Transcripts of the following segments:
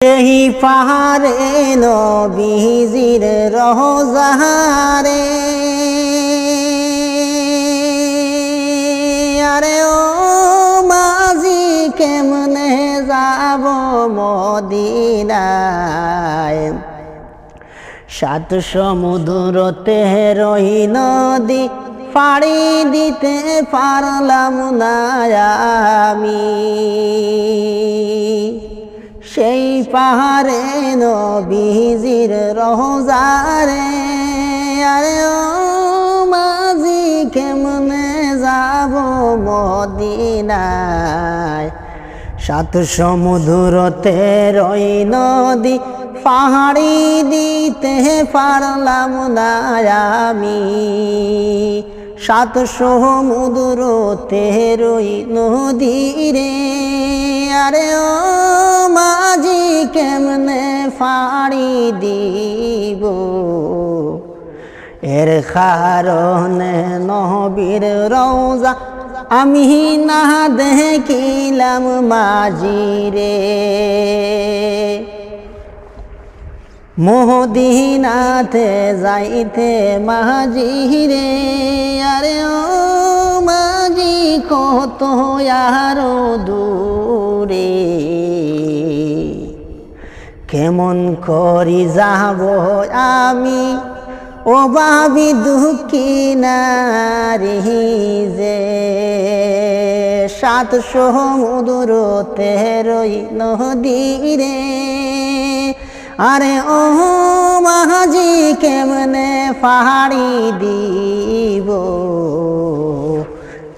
সেই পাহাড়ে নবীজির রওজারে আরে ও মাঝি কেমনে যাব মদিনায়। সাত সমুদ্রতে রই নদী পাড়ি দিতে পারলাম না আমি। সেই পাহাড়ে নবীজির রওজারে আরে ও মাঝি কেমনে যাব মদিনায়। সাত সমুদ্রতে রই নদী পাহাড়ি দিতে পারলাম না আমি। সাত সমুদ্রতে রই নদী রে আরে ও মাঝি কেমনে পাড়ি দিব। এর কারণে নবীর রওজা আমি না দেখিলাম মাঝি রে। মদিনাতে যাইতে মাঝি রে আরে ও মাঝি কত আরো দূরে। কেমন করি যাব আমি ও ভাবি দুঃখী নারী যে। সাত সমুদ্রতে রই নদী রে আরে ও মাঝি কেমনে পাহাড়ি দিব।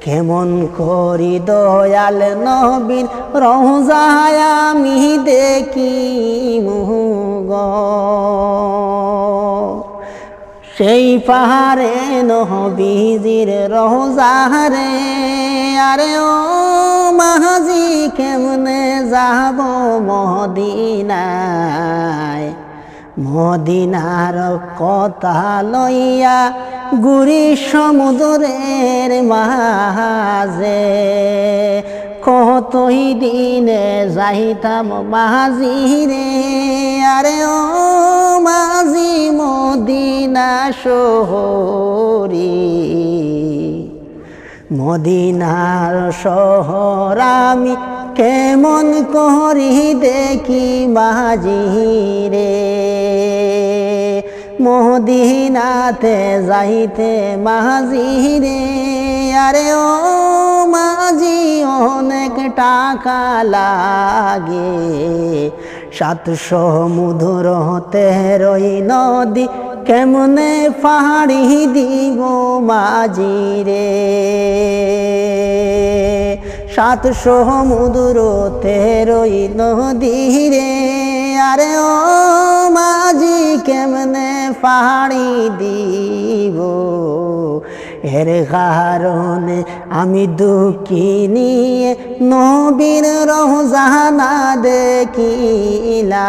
কেমন করি দয়াল নবীর রওজায় আমি দেখি মুগ। সেই পাহাড়ে নবীজির রওজারে আরে ও মাঝি কেমনে যাব মদিনায়। মদিনার কথা লইয়া গুরি সমুদ্রের মাঝে কতই দিনে যাইতাম মাঝি রে আরে ও মাঝি মদিনা শহরে। মদিনার শহর আমি কেমন করি দেখি মাঝি রে। মদিনাতে যাইতে মাঝি রে আরে ও মাঝি অনেক টাকা লাগে। সাত সমুদ্রতে রই নদী কেমনে পাহাড়ি দিব মাঝি রে। সাত সমুদ্রতে রই নদী রে আরে ও মাঝি কেমনে পাহাড়ি দিব। এর কারণে আমি দুঃখী নিয়ে নবীর রওজা না দেখিলাম।